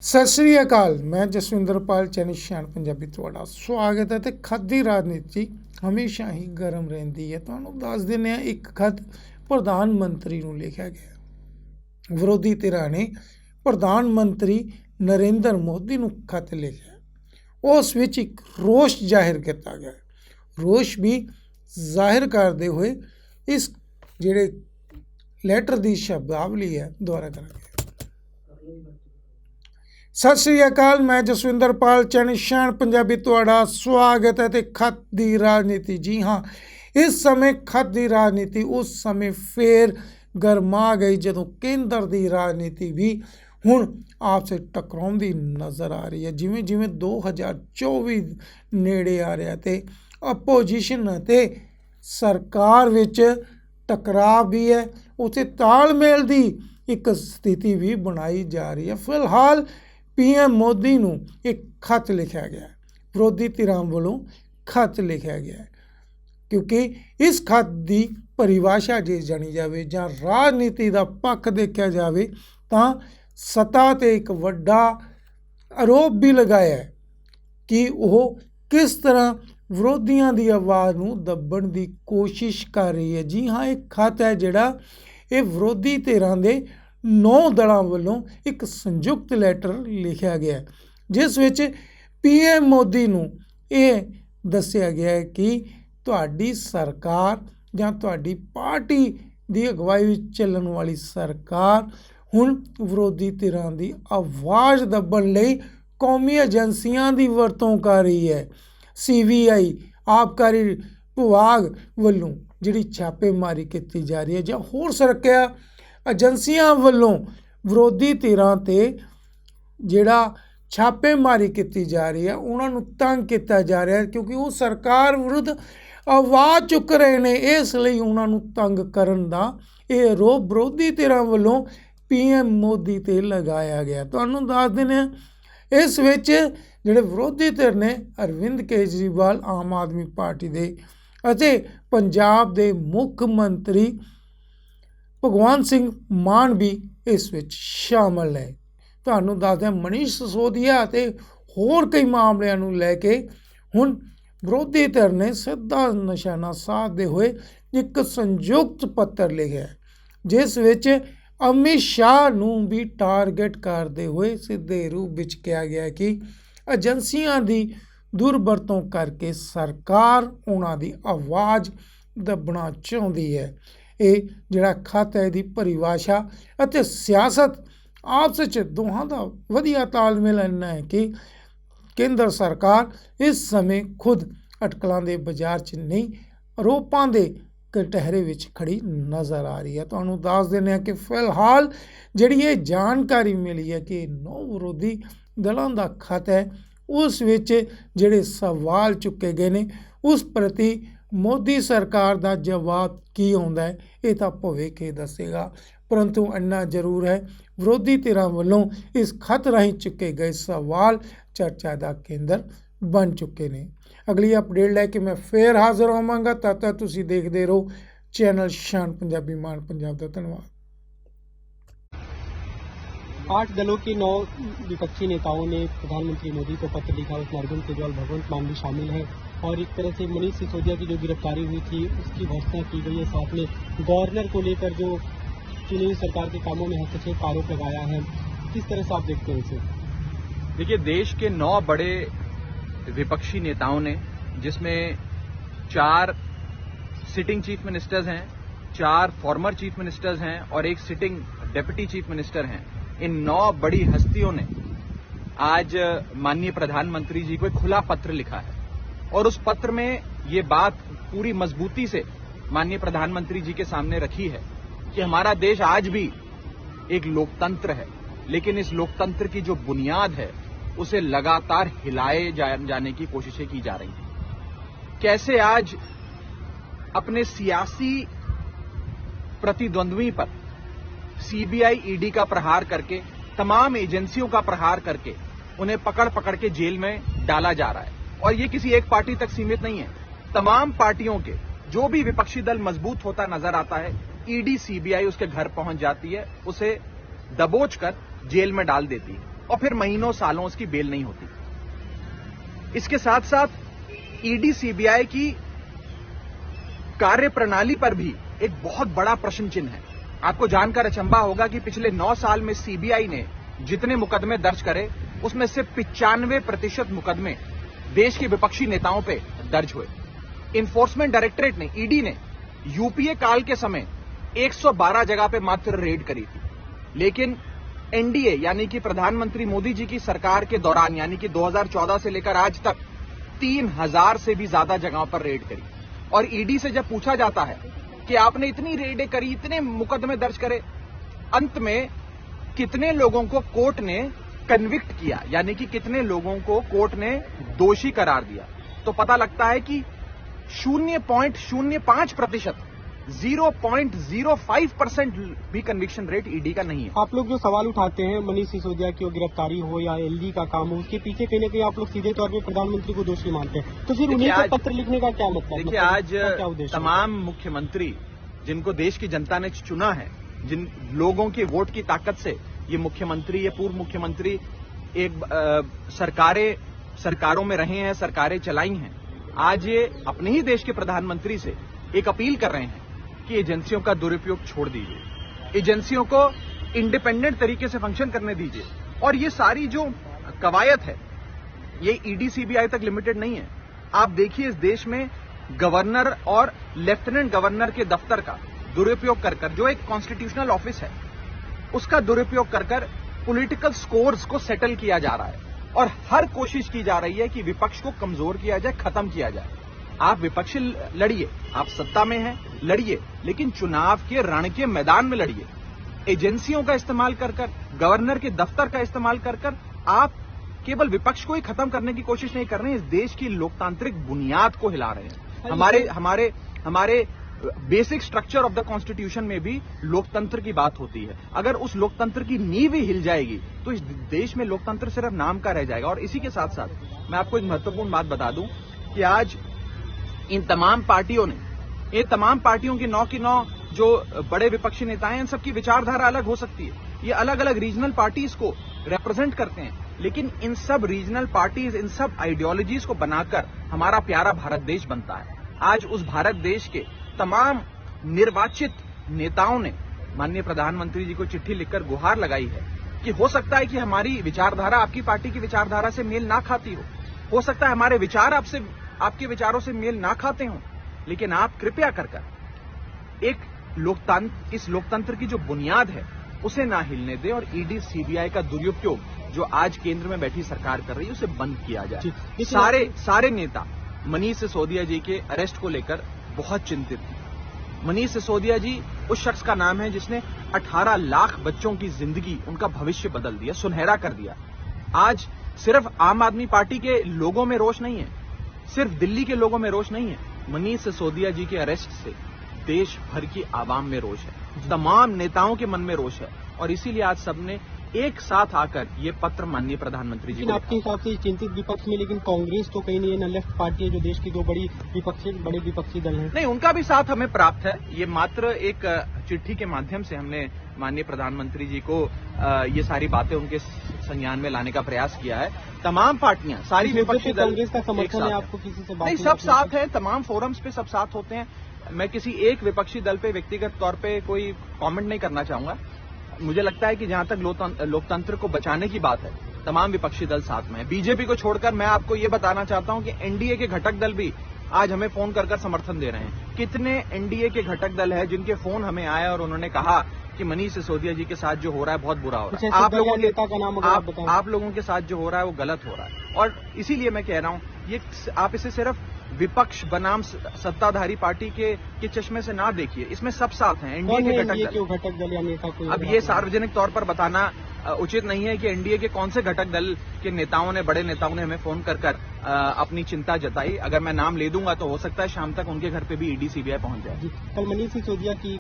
ਸਤਿ ਸ੍ਰੀ ਅਕਾਲ। ਮੈਂ ਜਸਵਿੰਦਰਪਾਲ ਚੈਨਲ ਸ਼ਾਨ ਪੰਜਾਬੀ ਤੁਹਾਡਾ ਸਵਾਗਤ ਹੈ। ਤੇ ਖੱਤ ਦੀ ਰਾਜਨੀਤੀ ਹਮੇਸ਼ਾ ਹੀ ਗਰਮ ਰਹਿੰਦੀ ਹੈ। ਤੁਹਾਨੂੰ ਦੱਸ ਦਿੰਦੇ ਹਾਂ, ਇੱਕ ਖੱਤ ਪ੍ਰਧਾਨ ਮੰਤਰੀ ਨੂੰ ਲਿਖਿਆ ਗਿਆ। ਵਿਰੋਧੀ ਧਿਰਾਂ ਨੇ ਪ੍ਰਧਾਨ ਮੰਤਰੀ ਨਰਿੰਦਰ ਮੋਦੀ ਨੂੰ ਖੱਤ ਲਿਖਿਆ। ਉਸ ਵਿੱਚ ਇੱਕ ਰੋਸ਼ ਜ਼ਾਹਿਰ ਕੀਤਾ ਗਿਆ। ਰੋਸ਼ ਵੀ ਜ਼ਾਹਿਰ ਕਰਦੇ ਹੋਏ ਇਸ ਜਿਹੜੇ ਲੈਟਰ ਦੀ ਸ਼ਬਦਾਵਲੀ ਹੈ ਦੁਆਰਾ ਕਰਾਂਗੇ। ਸਤਿ ਸ੍ਰੀ ਅਕਾਲ। ਮੈਂ ਜਸਵਿੰਦਰਪਾਲ ਚੈਨਲ ਸ਼ਾਨ ਪੰਜਾਬੀ ਤੁਹਾਡਾ ਸਵਾਗਤ ਹੈ। ਤੇ ਖੱਤ ਦੀ ਰਾਜਨੀਤੀ, ਜੀ ਹਾਂ, ਇਸ ਸਮੇਂ ਖੱਤ ਦੀ ਰਾਜਨੀਤੀ ਉਸ ਸਮੇਂ ਫੇਰ ਗਰਮਾ ਗਈ ਜਦੋਂ ਕੇਂਦਰ ਦੀ ਰਾਜਨੀਤੀ ਵੀ ਹੁਣ ਆਪਸ ਵਿੱਚ ਟਕਰਾਉਂਦੀ ਨਜ਼ਰ ਆ ਰਹੀ ਹੈ। ਜਿਵੇਂ ਜਿਵੇਂ 2024 ਨੇੜੇ ਆ ਰਿਹਾ ਤੇ ਆਪੋਜੀਸ਼ਨ ਅਤੇ ਸਰਕਾਰ ਵਿੱਚ ਟਕਰਾਅ ਵੀ ਹੈ, ਉੱਥੇ ਤਾਲਮੇਲ ਦੀ ਇੱਕ ਸਥਿਤੀ ਵੀ ਬਣਾਈ ਜਾ ਰਹੀ ਹੈ। ਫਿਲਹਾਲ PM ਮੋਦੀ ਨੂੰ ਇੱਕ ਖੱਤ ਲਿਖਿਆ ਗਿਆ, ਵਿਰੋਧੀ ਧਿਰਾਂ ਵੱਲੋਂ ਖੱਤ ਲਿਖਿਆ ਗਿਆ, ਕਿਉਂਕਿ ਇਸ ਖੱਤ ਦੀ ਪਰਿਭਾਸ਼ਾ ਜੇ ਜਾਣੀ ਜਾਵੇ ਜਾਂ ਰਾਜਨੀਤੀ ਦਾ ਪੱਖ ਦੇਖਿਆ ਜਾਵੇ ਤਾਂ ਸੱਤਾ 'ਤੇ ਇੱਕ ਵੱਡਾ ਆਰੋਪ ਵੀ ਲਗਾਇਆ ਹੈ ਕਿ ਉਹ ਕਿਸ ਤਰ੍ਹਾਂ ਵਿਰੋਧੀਆਂ ਦੀ ਆਵਾਜ਼ ਨੂੰ ਦੱਬਣ ਦੀ ਕੋਸ਼ਿਸ਼ ਕਰ ਰਹੀ ਹੈ। ਜੀ ਹਾਂ, ਇਹ ਖੱਤ ਹੈ ਜਿਹੜਾ ਇਹ ਵਿਰੋਧੀ ਧਿਰਾਂ ਦੇ 9 ਦਲਾਂ ਵੱਲੋਂ ਇੱਕ ਸੰਯੁਕਤ ਲੈਟਰ ਲਿਖਿਆ ਗਿਆ, ਜਿਸ ਵਿੱਚ PM ਮੋਦੀ ਨੂੰ ਇਹ ਦੱਸਿਆ ਗਿਆ ਹੈ ਕਿ ਤੁਹਾਡੀ ਸਰਕਾਰ ਜਾਂ ਤੁਹਾਡੀ ਪਾਰਟੀ ਦੀ ਅਗਵਾਈ ਵਿੱਚ ਚੱਲਣ ਵਾਲੀ ਸਰਕਾਰ ਹੁਣ ਵਿਰੋਧੀ ਧਿਰਾਂ ਦੀ ਆਵਾਜ਼ ਦੱਬਣ ਲਈ ਕੌਮੀ ਏਜੰਸੀਆਂ ਦੀ ਵਰਤੋਂ ਕਰ ਰਹੀ ਹੈ। CBI ਆਬਕਾਰੀ ਵਿਭਾਗ ਵੱਲੋਂ ਜਿਹੜੀ ਛਾਪੇਮਾਰੀ ਕੀਤੀ ਜਾ ਰਹੀ ਹੈ ਜਾਂ ਹੋਰ ਸੁਰੱਖਿਆ ਏਜੰਸੀਆਂ ਵੱਲੋਂ ਵਿਰੋਧੀ ਧਿਰਾਂ 'ਤੇ ਜਿਹੜਾ ਛਾਪੇਮਾਰੀ ਕੀਤੀ ਜਾ ਰਹੀ ਹੈ, ਉਹਨਾਂ ਨੂੰ ਤੰਗ ਕੀਤਾ ਜਾ ਰਿਹਾ, ਕਿਉਂਕਿ ਉਹ ਸਰਕਾਰ ਵਿਰੁੱਧ ਆਵਾਜ਼ ਚੁੱਕ ਰਹੇ ਨੇ। ਇਸ ਲਈ ਉਹਨਾਂ ਨੂੰ ਤੰਗ ਕਰਨ ਦਾ ਇਹ ਆਰੋਪ ਵਿਰੋਧੀ ਧਿਰਾਂ ਵੱਲੋਂ PM ਮੋਦੀ 'ਤੇ ਲਗਾਇਆ ਗਿਆ। ਤੁਹਾਨੂੰ ਦੱਸ ਦਿੰਦੇ ਹਾਂ, ਇਸ ਵਿੱਚ ਜਿਹੜੇ ਵਿਰੋਧੀ ਧਿਰ ਨੇ ਅਰਵਿੰਦ ਕੇਜਰੀਵਾਲ ਆਮ ਆਦਮੀ ਪਾਰਟੀ ਦੇ ਅਤੇ ਪੰਜਾਬ ਦੇ ਮੁੱਖ ਮੰਤਰੀ ਭਗਵੰਤ ਸਿੰਘ ਮਾਨ ਵੀ ਇਸ ਵਿੱਚ ਸ਼ਾਮਲ ਹੈ। ਤੁਹਾਨੂੰ ਦੱਸਦੇ ਹਾਂ, ਮਨੀਸ਼ ਸਿਸੋਦੀਆ ਅਤੇ ਹੋਰ ਕਈ ਮਾਮਲਿਆਂ ਨੂੰ ਲੈ ਕੇ ਹੁਣ ਵਿਰੋਧੀ ਧਿਰ ਨੇ ਸਿੱਧਾ ਨਿਸ਼ਾਨਾ ਸਾਧਦੇ ਹੋਏ ਇੱਕ ਸੰਯੁਕਤ ਪੱਤਰ ਲਿਖਿਆ, ਜਿਸ ਵਿੱਚ ਅਮਿਤ ਸ਼ਾਹ ਨੂੰ ਵੀ ਟਾਰਗੇਟ ਕਰਦੇ ਹੋਏ ਸਿੱਧੇ ਰੂਪ ਵਿੱਚ ਕਿਹਾ ਗਿਆ ਕਿ ਏਜੰਸੀਆਂ ਦੀ ਦੁਰਵਰਤੋਂ ਕਰਕੇ ਸਰਕਾਰ ਉਹਨਾਂ ਦੀ ਆਵਾਜ਼ ਦੱਬਣਾ ਚਾਹੁੰਦੀ ਹੈ। ਇਹ ਜਿਹੜਾ ਖੱਤ ਹੈ, ਇਹਦੀ ਪਰਿਭਾਸ਼ਾ ਅਤੇ ਸਿਆਸਤ ਆਪਸ ਵਿੱਚ ਦੋਹਾਂ ਦਾ ਵਧੀਆ ਤਾਲਮੇਲ ਇੰਨਾ ਹੈ ਕਿ ਕੇਂਦਰ ਸਰਕਾਰ ਇਸ ਸਮੇਂ ਖੁਦ ਅਟਕਲਾਂ ਦੇ ਬਾਜ਼ਾਰ 'ਚ ਨਹੀਂ, ਆਰੋਪਾਂ ਦੇ ਕਟਹਿਰੇ ਵਿੱਚ ਖੜੀ ਨਜ਼ਰ ਆ ਰਹੀ ਹੈ। ਤੁਹਾਨੂੰ ਦੱਸ ਦਿੰਦੇ ਹਾਂ ਕਿ ਫਿਲਹਾਲ ਜਿਹੜੀ ਇਹ ਜਾਣਕਾਰੀ ਮਿਲੀ ਹੈ ਕਿ 9 ਵਿਰੋਧੀ ਦਲਾਂ ਦਾ ਖੱਤ ਹੈ, ਉਸ ਵਿੱਚ ਜਿਹੜੇ ਸਵਾਲ ਚੁੱਕੇ ਗਏ ਨੇ ਉਸ ਪ੍ਰਤੀ ਮੋਦੀ ਸਰਕਾਰ ਦਾ ਜਵਾਬ ਕੀ ਆਉਂਦਾ ਹੈ, ਇਹ ਤਾਂ ਭਵਿੱਖ ਹੀ ਦੱਸੇਗਾ। ਪਰੰਤੂ ਇੰਨਾ ਜ਼ਰੂਰ ਹੈ, ਵਿਰੋਧੀ ਧਿਰਾਂ ਵੱਲੋਂ ਇਸ ਖੱਤ ਰਾਹੀਂ ਚੁੱਕੇ ਗਏ ਸਵਾਲ ਚਰਚਾ ਦਾ ਕੇਂਦਰ ਬਣ ਚੁੱਕੇ ਨੇ। ਅਗਲੀ ਅਪਡੇਟ ਲੈ ਕੇ ਮੈਂ ਫੇਰ ਹਾਜ਼ਰ ਹੋਵਾਂਗਾ। ਤਦ ਤੱਕ ਤੁਸੀਂ ਦੇਖਦੇ ਰਹੋ ਚੈਨਲ ਸ਼ਾਨ ਪੰਜਾਬੀ, ਮਾਨ ਪੰਜਾਬ ਦਾ ਧੰਨਵਾਦ। 8 दलों के 9 विपक्षी नेताओं ने प्रधानमंत्री मोदी को पत्र लिखा, उसमें अरविंद केजरीवाल, भगवंत मान भी शामिल है और एक तरह से मनीष सिसोदिया की जो गिरफ्तारी हुई थी उसकी भर्त्सना की गई है। साथ में गवर्नर को लेकर जो चुनी हुई सरकार के कामों में हस्तक्षेप का आरोप लगाया है। किस तरह से आप देखते हैं इसे? देखिए, देश के 9 बड़े विपक्षी नेताओं ने, जिसमें 4 सिटिंग चीफ मिनिस्टर्स हैं, 4 फॉर्मर चीफ मिनिस्टर्स हैं और एक सिटिंग डेप्यूटी चीफ मिनिस्टर हैं, इन 9 बड़ी हस्तियों ने आज माननीय प्रधानमंत्री जी को एक खुला पत्र लिखा है और उस पत्र में ये बात पूरी मजबूती से माननीय प्रधानमंत्री जी के सामने रखी है कि हमारा देश आज भी एक लोकतंत्र है, लेकिन इस लोकतंत्र की जो बुनियाद है उसे लगातार हिलाए जाने की कोशिशें की जा रही हैं। कैसे आज अपने सियासी प्रतिद्वंद्वी पर CBI ED का प्रहार करके, तमाम एजेंसियों का प्रहार करके उन्हें पकड़ पकड़ के जेल में डाला जा रहा है। और ये किसी एक पार्टी तक सीमित नहीं है, तमाम पार्टियों के जो भी विपक्षी दल मजबूत होता नजर आता है, ED CBI उसके घर पहुंच जाती है, उसे दबोच कर जेल में डाल देती है। और फिर महीनों सालों उसकी बेल नहीं होती। इसके साथ साथ ईडी सीबीआई की कार्यप्रणाली पर भी एक बहुत बड़ा प्रश्न चिन्ह है। आपको जानकर अचंभा होगा कि पिछले 9 साल में सीबीआई ने जितने मुकदमे दर्ज करे उसमें से 95% मुकदमे देश के विपक्षी नेताओं पे दर्ज हुए। इन्फोर्समेंट डायरेक्टरेट ने, ईडी ने यूपीए काल के समय 112 जगह पे मात्र रेड करी थी, लेकिन एनडीए यानी कि प्रधानमंत्री मोदी जी की सरकार के दौरान यानी कि 2014 से लेकर आज तक 3000 से भी ज्यादा जगहों पर रेड करी। और ईडी से जब पूछा जाता है कि आपने इतनी रेडें करी, इतने मुकदमे दर्ज करे, अंत में कितने लोगों को कोर्ट ने कन्विक्ट किया यानी कि कितने लोगों को कोर्ट ने दोषी करार दिया, तो पता लगता है कि 0.05%, 0.05% भी कन्विक्शन रेट ईडी का नहीं है। आप लोग जो सवाल उठाते हैं मनीष सिसोदिया की गिरफ्तारी हो या एलडी का काम हो, उसके पीछे कहीं ना कहीं आप लोग सीधे तौर पे प्रधानमंत्री को दोषी मानते हैं, तो फिर उन्हीं को पत्र लिखने का क्या मतलब? देखिए, आज तमाम मुख्यमंत्री जिनको देश की जनता ने चुना है, जिन लोगों के वोट की ताकत से ये मुख्यमंत्री, ये पूर्व मुख्यमंत्री एक सरकारों में रहे हैं, सरकारें चलाई हैं, आज ये अपने ही देश के प्रधानमंत्री से एक अपील कर रहे हैं कि एजेंसियों का दुरुपयोग छोड़ दीजिए, एजेंसियों को इंडिपेंडेंट तरीके से फंक्शन करने दीजिए। और ये सारी जो कवायद है ये ईडी सीबीआई तक लिमिटेड नहीं है। आप देखिए, इस देश में गवर्नर और लेफ्टिनेंट गवर्नर के दफ्तर का दुरुपयोग कर जो एक कॉन्स्टिट्यूशनल ऑफिस है उसका दुरुपयोग कर पॉलिटिकल स्कोर्स को सेटल किया जा रहा है और हर कोशिश की जा रही है कि विपक्ष को कमजोर किया जाए, खत्म किया जाए। आप विपक्ष लड़िए, आप सत्ता में हैं, लड़िए, लेकिन चुनाव के रण के मैदान में लड़िए। एजेंसियों का इस्तेमाल कर गवर्नर के दफ्तर का इस्तेमाल कर आप केवल विपक्ष को ही खत्म करने की कोशिश नहीं कर रहे हैं, इस देश की लोकतांत्रिक बुनियाद को हिला रहे हैं। हमारे basic structure of the constitution में भी लोकतंत्र की बात होती है। अगर उस लोकतंत्र की नींव ही हिल जाएगी तो इस देश में लोकतंत्र सिर्फ नाम का रह जाएगा। और इसी के साथ साथ मैं आपको एक महत्वपूर्ण बात बता दूं कि आज इन तमाम पार्टियों की 9 की 9 जो बड़े विपक्षी नेता हैं, इन सबकी विचारधारा अलग हो सकती है, ये अलग अलग रीजनल पार्टीज को रिप्रेजेंट करते हैं, लेकिन इन सब रीजनल पार्टीज, इन सब आइडियोलॉजीज को बनाकर हमारा प्यारा भारत देश बनता है। आज उस भारत देश के तमाम निर्वाचित नेताओं ने माननीय प्रधानमंत्री जी को चिट्ठी लिखकर गुहार लगाई है कि हो सकता है कि हमारी विचारधारा आपकी पार्टी की विचारधारा से मेल ना खाती हो सकता है हमारे विचार आपके विचारों से मेल ना खाते हों, लेकिन आप कृपया कर इस लोकतंत्र की जो बुनियाद है उसे ना हिलने दें और ईडी सीबीआई का दुरुपयोग जो आज केंद्र में बैठी सरकार कर रही है उसे बंद किया जाए। सारे नेता मनीष सिसोदिया जी के अरेस्ट को लेकर बहुत चिंतित थे। मनीष सिसोदिया जी उस शख्स का नाम है जिसने 18 लाख बच्चों की जिंदगी, उनका भविष्य बदल दिया, सुनहरा कर दिया। आज सिर्फ आम आदमी पार्टी के लोगों में रोष नहीं है, सिर्फ दिल्ली के लोगों में रोष नहीं है, मनीष सिसोदिया जी के अरेस्ट से देश भर की आवाम में रोष है, तमाम नेताओं के मन में रोष है और इसीलिए आज सबने एक साथ आकर ये पत्र माननीय प्रधानमंत्री जी को आपके हिसाब से चिंतित विपक्ष में लेकिन कांग्रेस तो कहीं नहीं है, न लेफ्ट पार्टी है जो देश की दो बड़े विपक्षी दल हैं। नहीं, उनका भी साथ हमें प्राप्त है। ये मात्र एक चिट्ठी के माध्यम से हमने माननीय प्रधानमंत्री जी को ये सारी बातें उनके संज्ञान में लाने का प्रयास किया है। तमाम पार्टियां, सारी विपक्षी दल, कांग्रेस का समर्थन है, आपको किसी से बात नहीं, सब साथ है, तमाम फोरम्स पे सब साथ होते हैं। मैं किसी एक विपक्षी दल पे व्यक्तिगत तौर पे कोई कमेंट नहीं करना चाहूंगा। मुझे लगता है कि जहां तक लोकतंत्र को बचाने की बात है, तमाम विपक्षी दल साथ में है। बीजेपी को छोड़कर मैं आपको ये बताना चाहता हूं कि एनडीए के घटक दल भी आज हमें फोन कर समर्थन दे रहे हैं। कितने एनडीए के घटक दल है जिनके फोन हमें आए और उन्होंने कहा कि मनीष सिसोदिया जी के साथ जो हो रहा है बहुत बुरा हो रहा है, आप लोगों के साथ जो हो रहा है वो गलत हो रहा है। और इसीलिए मैं कह रहा हूं, ये आप इसे सिर्फ विपक्ष बनाम सत्ताधारी पार्टी के चश्मे से ना देखिए, इसमें सब साथ हैं। एनडीए के घटक दल या नेता कोई अब ये सार्वजनिक तौर पर बताना उचित नहीं है कि एनडीए के कौन से घटक दल के नेताओं ने, बड़े नेताओं ने हमें फोन कर अपनी चिंता जताई। अगर मैं नाम ले दूंगा तो हो सकता है शाम तक उनके घर पे भी ईडी सीबीआई पहुंच जाए। कल मनीष सिसोदिया की